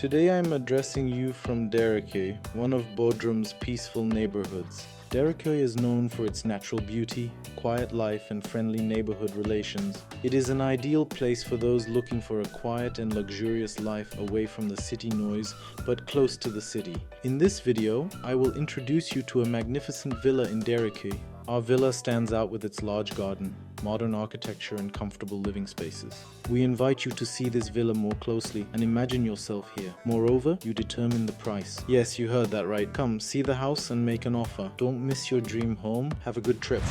Today I'm addressing you from Dereköy, one of Bodrum's peaceful neighborhoods. Dereköy is known for its natural beauty, quiet life and friendly neighborhood relations. It is an ideal place for those looking for a quiet and luxurious life away from the city noise, but close to the city. In this video, I will introduce you to a magnificent villa in Dereköy. Our villa stands out with its large garden, modern architecture and comfortable living spaces. We invite you to see this villa more closely and imagine yourself here. Moreover, you determine the price. Yes, you heard that right. Come, see the house and make an offer. Don't miss your dream home. Have a good trip.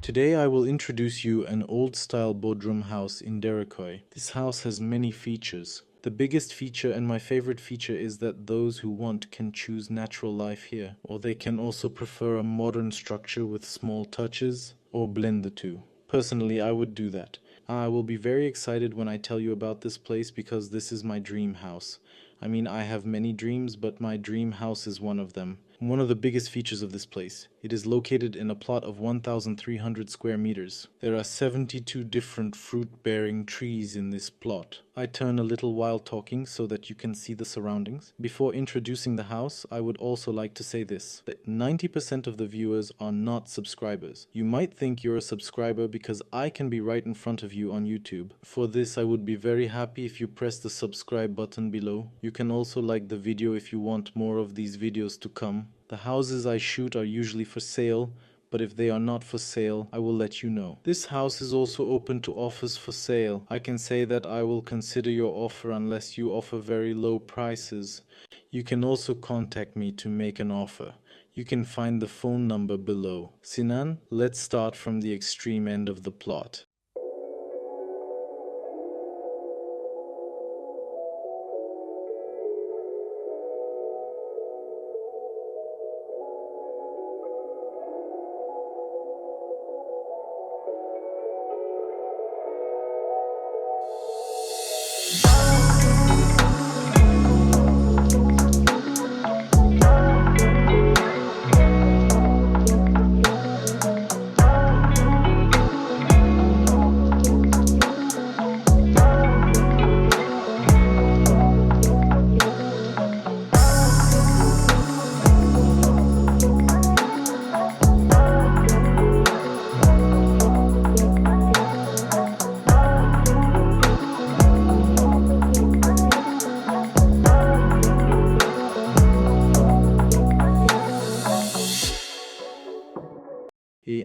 Today I will introduce you an old-style Bodrum house in Dereköy. This house has many features. The biggest feature and my favorite feature is that those who want can choose natural life here, or they can also prefer a modern structure with small touches, or blend the two. Personally, I would do that. I will be very excited when I tell you about this place because this is my dream house. I mean, I have many dreams, but my dream house is one of them. One of the biggest features of this place. It is located in a plot of 1,300 square meters. There are 72 different fruit-bearing trees in this plot. I turn a little while talking so that you can see the surroundings. Before introducing the house, I would also like to say this, that 90% of the viewers are not subscribers. You might think you're a subscriber because I can be right in front of you on YouTube. For this, I would be very happy if you press the subscribe button below. You can also like the video if you want more of these videos to come. The houses I shoot are usually for sale, but if they are not for sale, I will let you know. This house is also open to offers for sale. I can say that I will consider your offer unless you offer very low prices. You can also contact me to make an offer. You can find the phone number below. Sinan, let's start from the extreme end of the plot.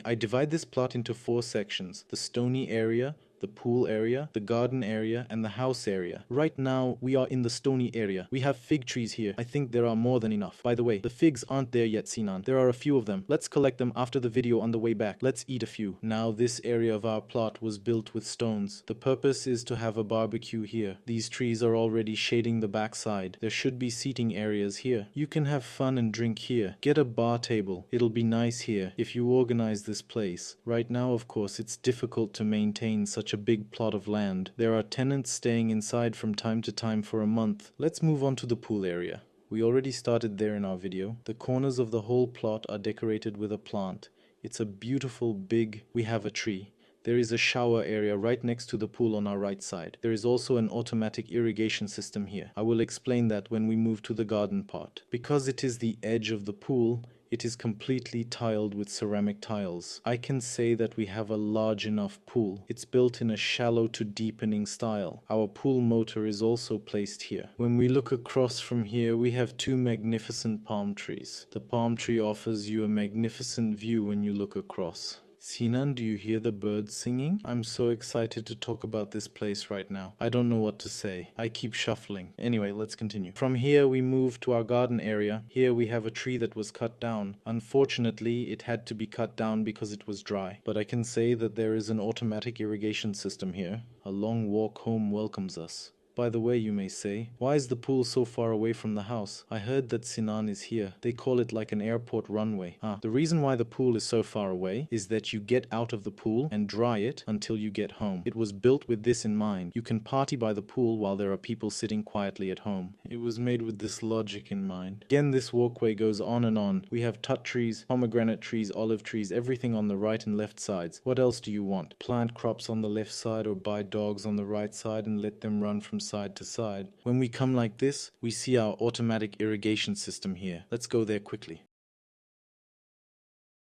I divide this plot into 4 sections: the stony area, the pool area, the garden area, and the house area. Right now, we are in the stony area. We have fig trees here. I think there are more than enough. By the way, the figs aren't there yet, Sinan. There are a few of them. Let's collect them after the video on the way back. Let's eat a few. Now, this area of our plot was built with stones. The purpose is to have a barbecue here. These trees are already shading the backside. There should be seating areas here. You can have fun and drink here. Get a bar table. It'll be nice here if you organize this place. Right now, of course, it's difficult to maintain such a big plot of land. There are tenants staying inside from time to time for a month. Let's move on to the pool area. We already started there in our video. The corners of the whole plot are decorated with a plant. It's a beautiful big... We have a tree. There is a shower area right next to the pool on our right side. There is also an automatic irrigation system here. I will explain that when we move to the garden part. Because it is the edge of the pool, it is completely tiled with ceramic tiles. I can say that we have a large enough pool. It's built in a shallow to deepening style. Our pool motor is also placed here. When we look across from here, we have 2 magnificent palm trees. The palm tree offers you a magnificent view when you look across. Sinan, do you hear the birds singing? I'm so excited to talk about this place right now. I don't know what to say. I keep shuffling. Anyway, let's continue. From here we move to our garden area. Here we have a tree that was cut down. Unfortunately, it had to be cut down because it was dry. But I can say that there is an automatic irrigation system here. A long walk home welcomes us. By the way, you may say, why is the pool so far away from the house? I heard that Sinan is here. They call it like an airport runway. The reason why the pool is so far away is that you get out of the pool and dry it until you get home. It was built with this in mind. You can party by the pool while there are people sitting quietly at home. It was made with this logic in mind. Again, this walkway goes on and on. We have tut trees, pomegranate trees, olive trees, everything on the right and left sides. What else do you want? Plant crops on the left side or buy dogs on the right side and let them run from side to side. When we come like this, we see our automatic irrigation system here. Let's go there quickly.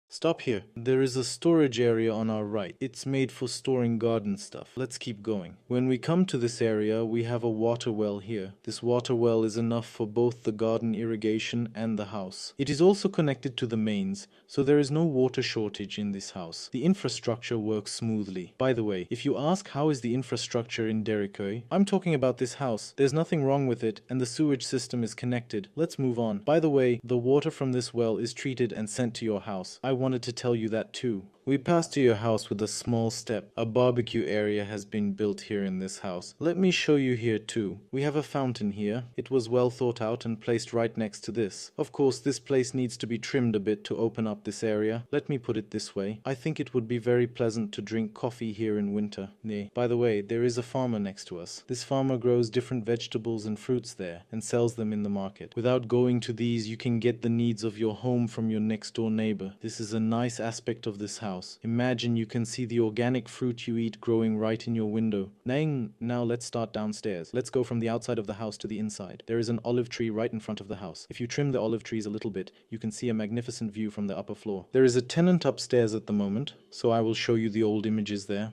Stop here. There is a storage area on our right. It's made for storing garden stuff. Let's keep going. When we come to this area, we have a water well here. This water well is enough for both the garden irrigation and the house. It is also connected to the mains, so there is no water shortage in this house. The infrastructure works smoothly. By the way, if you ask how is the infrastructure in Dereköy, I'm talking about this house. There's nothing wrong with it, and the sewage system is connected. Let's move on. By the way, the water from this well is treated and sent to your house. I wanted to tell you that too. We passed to your house with a small step. A barbecue area has been built here in this house. Let me show you here too. We have a fountain here. It was well thought out and placed right next to this. Of course, this place needs to be trimmed a bit to open up this area. Let me put it this way. I think it would be very pleasant to drink coffee here in winter. Nay, by the way, there is a farmer next to us. This farmer grows different vegetables and fruits there and sells them in the market. Without going to these, you can get the needs of your home from your next door neighbor. This is a nice aspect of this house. Imagine you can see the organic fruit you eat growing right in your window. Now let's start downstairs. Let's go from the outside of the house to the inside. There is an olive tree right in front of the house. If you trim the olive trees a little bit, you can see a magnificent view from the upper floor. There is a tenant upstairs at the moment, so I will show you the old images there.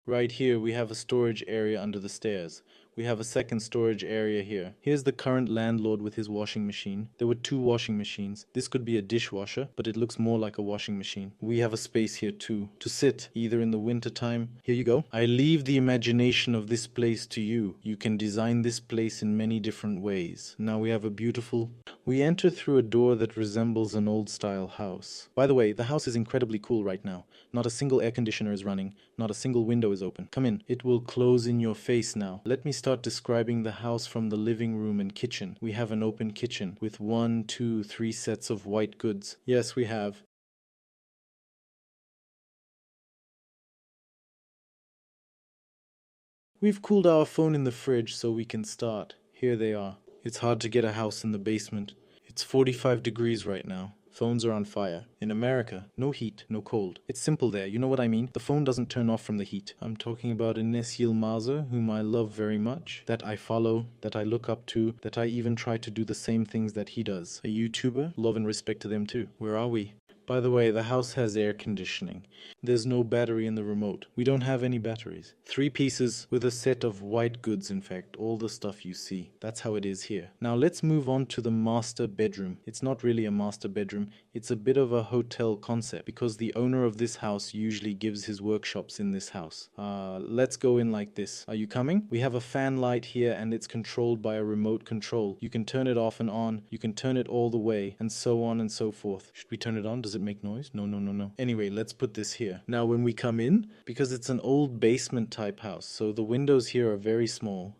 Right here, we have a storage area under the stairs. We have a second storage area here. Here's the current landlord with his washing machine. There were 2 washing machines. This could be a dishwasher, but it looks more like a washing machine. We have a space here too, to sit, either in the winter time. Here you go. I leave the imagination of this place to you. You can design this place in many different ways. Now we have a beautiful... We enter through a door that resembles an old-style house. By the way, the house is incredibly cool right now. Not a single air conditioner is running. Not a single window is open. Come in. It will close in your face now. Let me start describing the house from the living room and kitchen. We have an open kitchen with 1, 2, 3 sets of white goods. Yes, we have. We've cooled our phone in the fridge so we can start. Here they are. It's hard to get a house in the basement. It's 45 degrees right now. Phones are on fire. In America, no heat, no cold. It's simple there, you know what I mean? The phone doesn't turn off from the heat. I'm talking about Enes Yilmaz'a, whom I love very much, that I follow, that I look up to, that I even try to do the same things that he does. A YouTuber, love and respect to them too. Where are we? By the way, the house has air conditioning. There's no battery in the remote. We don't have any batteries. 3 pieces with a set of white goods, in fact, all the stuff you see. That's how it is here. Now let's move on to the master bedroom. It's not really a master bedroom. It's a bit of a hotel concept because the owner of this house usually gives his workshops in this house. Let's go in like this. Are you coming? We have a fan light here and it's controlled by a remote control. You can turn it off and on. You can turn it all the way and so on and so forth. Should we turn it on? Does it make noise? No. Anyway, let's put this here. Now when we come in, because it's an old basement type house, so the windows here are very small.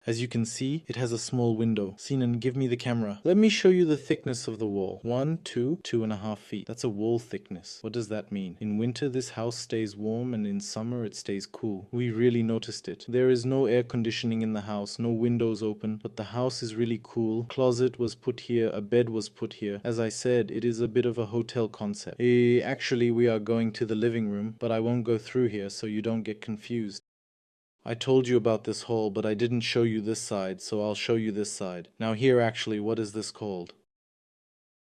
As you can see, it has a small window. Sinan, give me the camera. Let me show you the thickness of the wall. 1, 2, 2.5 feet. That's a wall thickness. What does that mean? In winter, this house stays warm and in summer, it stays cool. We really noticed it. There is no air conditioning in the house, no windows open, but the house is really cool. Closet was put here, a bed was put here. As I said, it is a bit of a hotel concept. Actually, we are going to the living room, but I won't go through here so you don't get confused. I told you about this hall, but I didn't show you this side, so I'll show you this side. Now here actually, what is this called?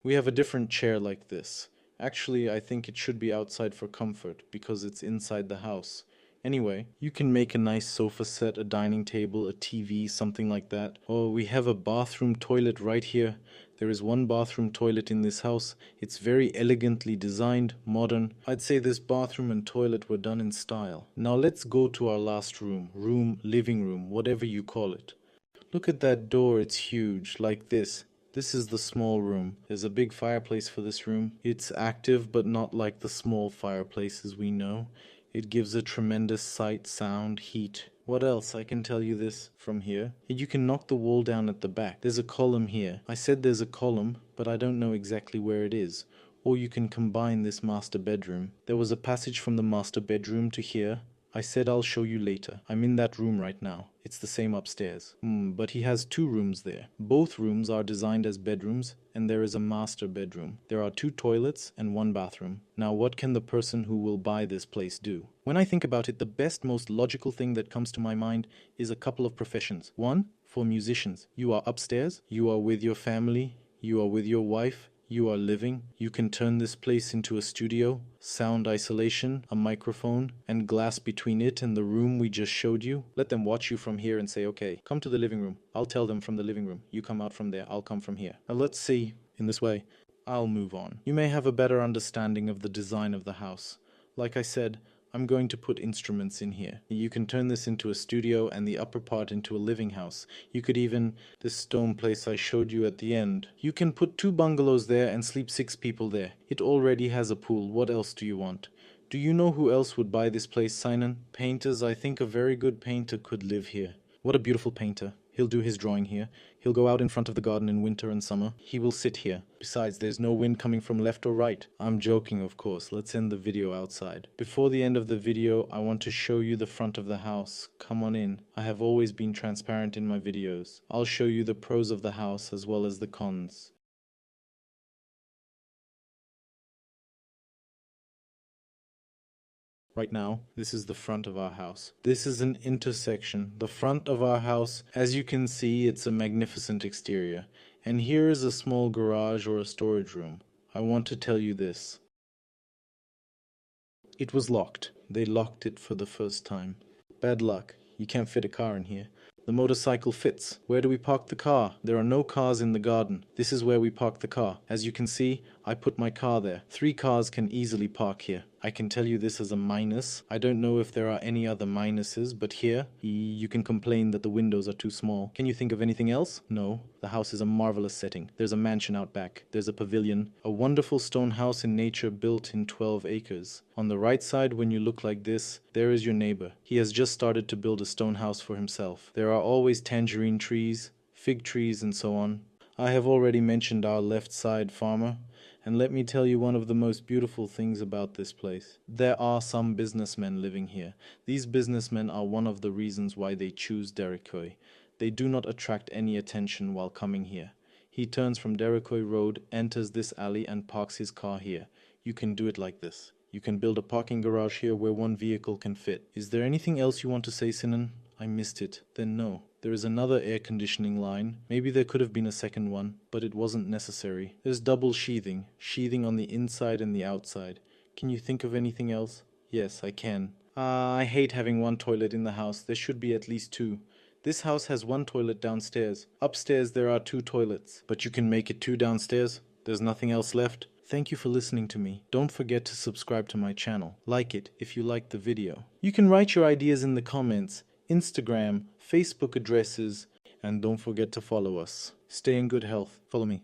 We have a different chair like this. Actually, I think it should be outside for comfort, because it's inside the house. Anyway, you can make a nice sofa set, a dining table, a TV, something like that. Oh, we have a bathroom toilet right here. There is one bathroom toilet in this house. It's very elegantly designed, modern. I'd say this bathroom and toilet were done in style. Now let's go to our last room, living room, whatever you call it. Look at that door, it's huge, like this. This is the small room. There's a big fireplace for this room. It's active, but not like the small fireplaces we know. It gives a tremendous sight, sound, heat. What else? I can tell you this from here. You can knock the wall down at the back. There's a column here. I said there's a column, but I don't know exactly where it is. Or you can combine this master bedroom. There was a passage from the master bedroom to here. I said I'll show you later. I'm in that room right now. It's the same upstairs. But he has two rooms there. Both rooms are designed as bedrooms, and there is a master bedroom. There are two toilets and one bathroom. Now what can the person who will buy this place do? When I think about it, the best, most logical thing that comes to my mind is a couple of professions. One, for musicians. You are upstairs, you are with your family, you are with your wife, you are living. You can turn this place into a studio, sound isolation, a microphone, and glass between it and the room we just showed you. Let them watch you from here and say, okay, come to the living room. I'll tell them from the living room. You come out from there. I'll come from here. Now let's see. In this way, I'll move on. You may have a better understanding of the design of the house. Like I said, I'm going to put instruments in here. You can turn this into a studio and the upper part into a living house. You could even, this stone place I showed you at the end, you can put 2 bungalows there and sleep 6 people there. It already has a pool. What else do you want? Do you know who else would buy this place, Sinan? Painters. I think a very good painter could live here. What a beautiful painter. He'll do his drawing here. He'll go out in front of the garden in winter and summer. He will sit here. Besides, there's no wind coming from left or right. I'm joking, of course. Let's end the video outside. Before the end of the video, I want to show you the front of the house. Come on in. I have always been transparent in my videos. I'll show you the pros of the house as well as the cons. Right now, this is the front of our house. This is an intersection. The front of our house, as you can see, it's a magnificent exterior. And here is a small garage or a storage room. I want to tell you this. It was locked. They locked it for the first time. Bad luck. You can't fit a car in here. The motorcycle fits. Where do we park the car? There are no cars in the garden. This is where we park the car. As you can see, I put my car there. 3 cars can easily park here. I can tell you this as a minus. I don't know if there are any other minuses, but here, you can complain that the windows are too small. Can you think of anything else? No. The house is a marvelous setting. There's a mansion out back. There's a pavilion. A wonderful stone house in nature built in 12 acres. On the right side, when you look like this, there is your neighbor. He has just started to build a stone house for himself. There are always tangerine trees, fig trees, and so on. I have already mentioned our left side farmer. And let me tell you one of the most beautiful things about this place. There are some businessmen living here. These businessmen are one of the reasons why they choose Dereköy. They do not attract any attention while coming here. He turns from Dereköy Road, enters this alley and parks his car here. You can do it like this. You can build a parking garage here where 1 vehicle can fit. Is there anything else you want to say, Sinan? I missed it. Then no. There is another air conditioning line. Maybe there could have been a second one, but it wasn't necessary. There's double sheathing. Sheathing on the inside and the outside. Can you think of anything else? Yes, I can. I hate having 1 toilet in the house. There should be at least 2. This house has 1 toilet downstairs. Upstairs there are 2 toilets. But you can make it 2 downstairs? There's nothing else left? Thank you for listening to me. Don't forget to subscribe to my channel. Like it if you liked the video. You can write your ideas in the comments. Instagram, Facebook addresses, and don't forget to follow us. Stay in good health. Follow me.